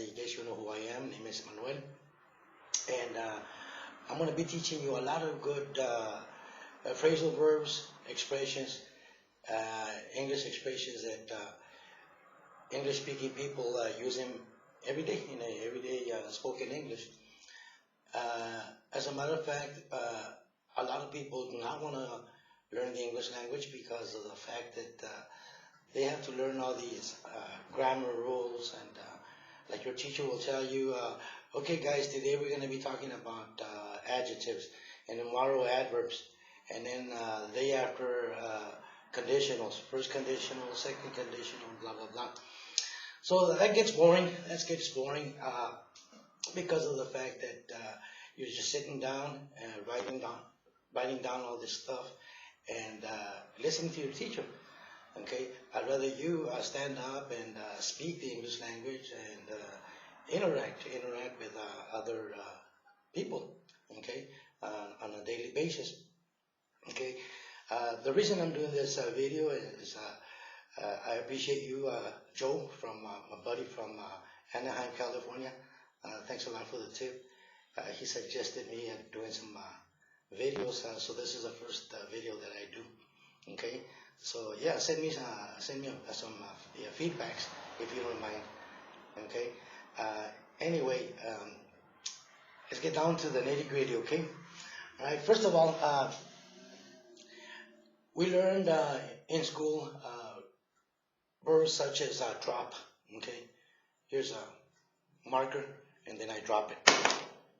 I guess you know who I am. Name is Manuel, and I'm going to be teaching you a lot of good phrasal verbs, expressions, English expressions that English-speaking people use them every day in everyday spoken English. As a matter of fact, a lot of people do not want to learn the English language because of the fact that they have to learn all these grammar rules, and like your teacher will tell you, okay guys, today we're going to be talking about adjectives, and tomorrow adverbs, and then the day after conditionals, first conditional, second conditional, blah blah blah. So that gets boring. That gets boring because of the fact that you're just sitting down and writing down all this stuff and listening to your teacher. Okay, I'd rather you stand up and speak the English language and interact with other people. Okay, on a daily basis. Okay, the reason I'm doing this video is I appreciate you, Joe, from my buddy from Anaheim, California. Thanks a lot for the tip. He suggested me doing some videos, so this is the first video that I do. Okay, so yeah, send me some feedbacks if you don't mind. Okay. Anyway, let's get down to the nitty-gritty. Okay. All right. First of all, we learned in school verbs such as drop. Okay. Here's a marker, and then I drop it.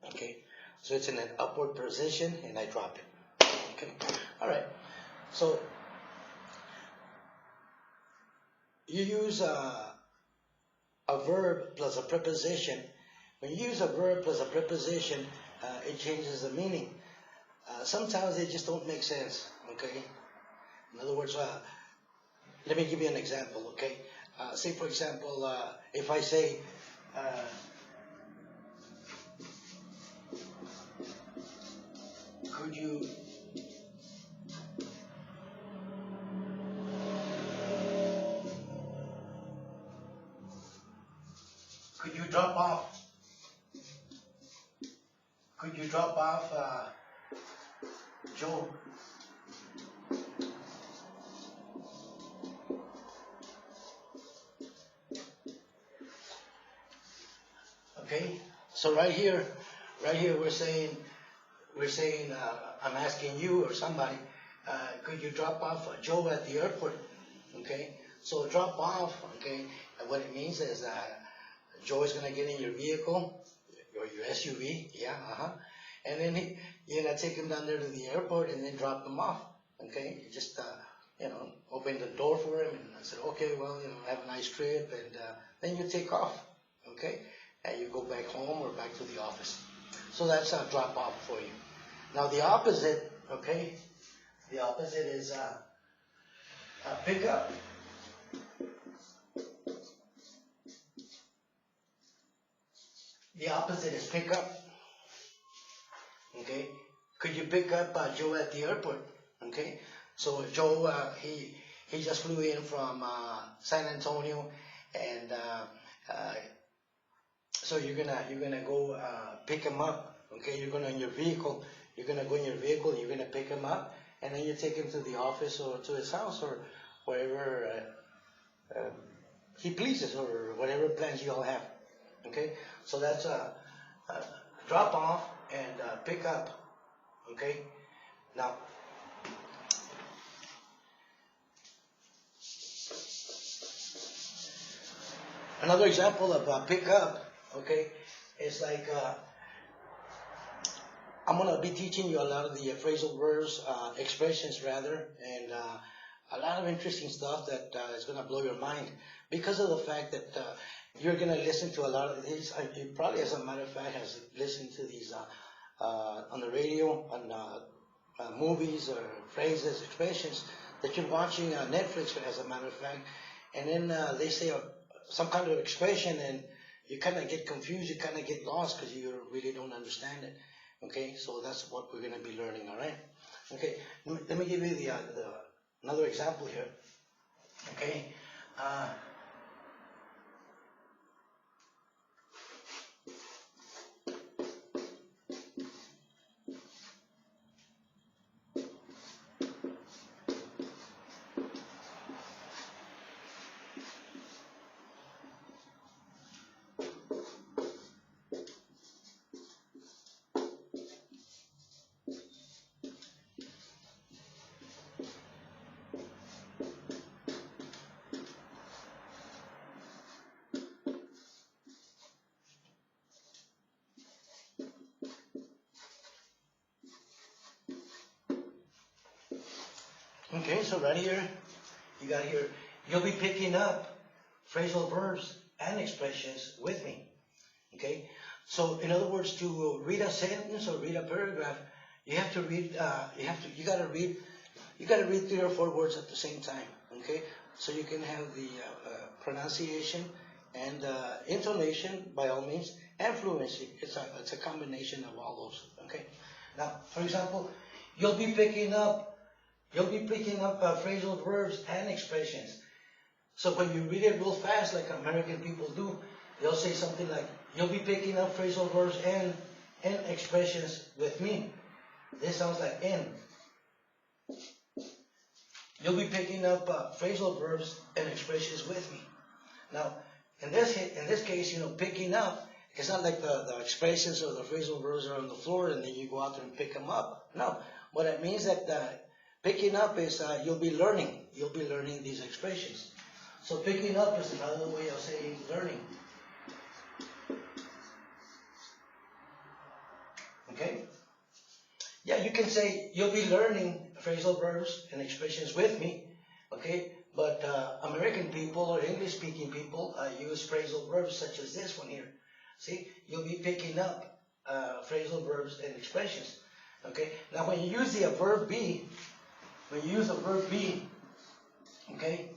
Okay. So it's in an upward position, and I drop it. Okay. All right. So you use a verb plus a preposition. When you use a verb plus a preposition, it changes the meaning. Sometimes they just don't make sense. Okay. In other words, let me give you an example. Okay. Say for example, if I say could you drop off? Could you drop off Joe? Okay, so right here we're saying I'm asking you or somebody, could you drop off Joe at the airport? Okay, so drop off. Okay, what it means is Joe is gonna get in your vehicle, your SUV, yeah, and then you're gonna take him down there to the airport and then drop him off. Okay, you just open the door for him and I said, okay, well, have a nice trip, and then you take off. Okay, and you go back home or back to the office. So that's a drop off for you. Now the opposite, okay, the opposite is a pick up. The opposite is pick up. Okay, could you pick up Joe at the airport? Okay, so Joe, he just flew in from San Antonio, and so you're gonna go pick him up. Okay, you're gonna go in your vehicle. You're gonna pick him up, and then you take him to the office or to his house or wherever he pleases, or whatever plans you all have. Okay, so that's a drop off and pick up. Okay, now another example of pick up. Okay, is like I'm gonna be teaching you a lot of the phrasal verbs, expressions rather, and a lot of interesting stuff that is gonna blow your mind because of the fact that you're gonna listen to a lot of these. You probably, as a matter of fact, has listened to these on the radio, on movies or phrases, expressions that you're watching Netflix, as a matter of fact, and then they say some kind of expression, and you kind of get confused, you kind of get lost because you really don't understand it. Okay, so that's what we're going to be learning. All right. Okay, let me give you another example here. Okay. Okay, so right here, you got here, you'll be picking up phrasal verbs and expressions with me. Okay, so in other words, to read a sentence or read a paragraph, you have to read. You gotta read 3 or 4 words at the same time. Okay, so you can have the pronunciation and intonation by all means, and fluency. It's a combination of all those. Okay, now for example, you'll be picking up phrasal verbs and expressions. So when you read it real fast, like American people do, they'll say something like, you'll be picking up phrasal verbs and expressions with me. This sounds like in. You'll be picking up phrasal verbs and expressions with me. Now, in this case, picking up, it's not like the expressions or the phrasal verbs are on the floor and then you go out there and pick them up. No, what it means that picking up is you'll be learning. You'll be learning these expressions. So picking up is another way of saying learning. Okay? Yeah, you can say you'll be learning phrasal verbs and expressions with me. Okay? But American people or English-speaking people use phrasal verbs such as this one here. See? You'll be picking up phrasal verbs and expressions. Okay? Now when you use the verb be, okay?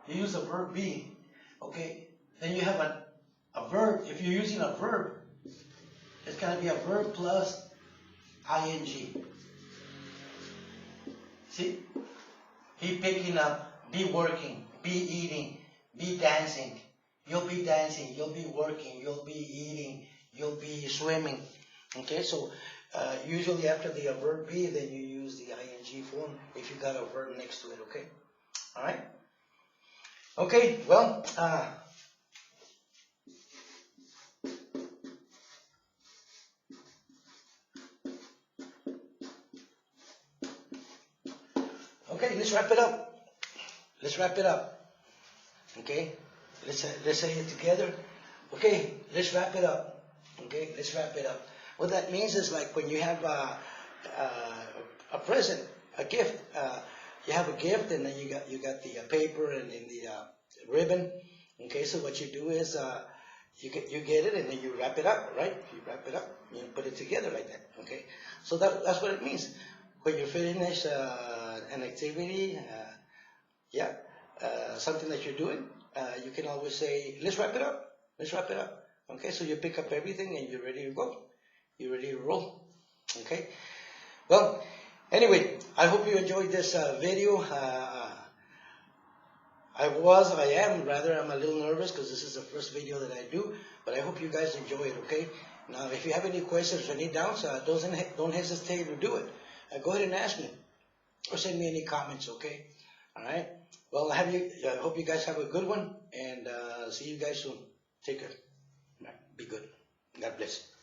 You use the verb be, okay? Then you have a verb. If you're using a verb, it's going to be a verb plus ing. See? Be picking up, be working, be eating, be dancing. You'll be dancing, you'll be working, you'll be eating, you'll be swimming. Okay, so usually after the verb be, then you use the ing form if you got a verb next to it, okay? All right? Okay, well, okay, let's wrap it up. Let's wrap it up. Okay, let's say it together. Okay, let's wrap it up. Okay, let's wrap it up. What that means is like when you have a present, a gift. You have a gift, and then you got the paper and then the ribbon. Okay, so what you do is you get it, and then you wrap it up, right? You wrap it up, you put it together like that. Okay, so that's what it means. When you finish an activity, something that you're doing, you can always say, "Let's wrap it up. Let's wrap it up." Okay, so you pick up everything and you're ready to go. You're ready to roll. Okay. Well, anyway, I hope you enjoyed this video. I'm a little nervous because this is the first video that I do, but I hope you guys enjoy it, okay? Now, if you have any questions or any doubts, don't hesitate to do it. Go ahead and ask me or send me any comments, okay? All right? Well, I hope you guys have a good one, and see you guys soon. Take care. Be good. God bless.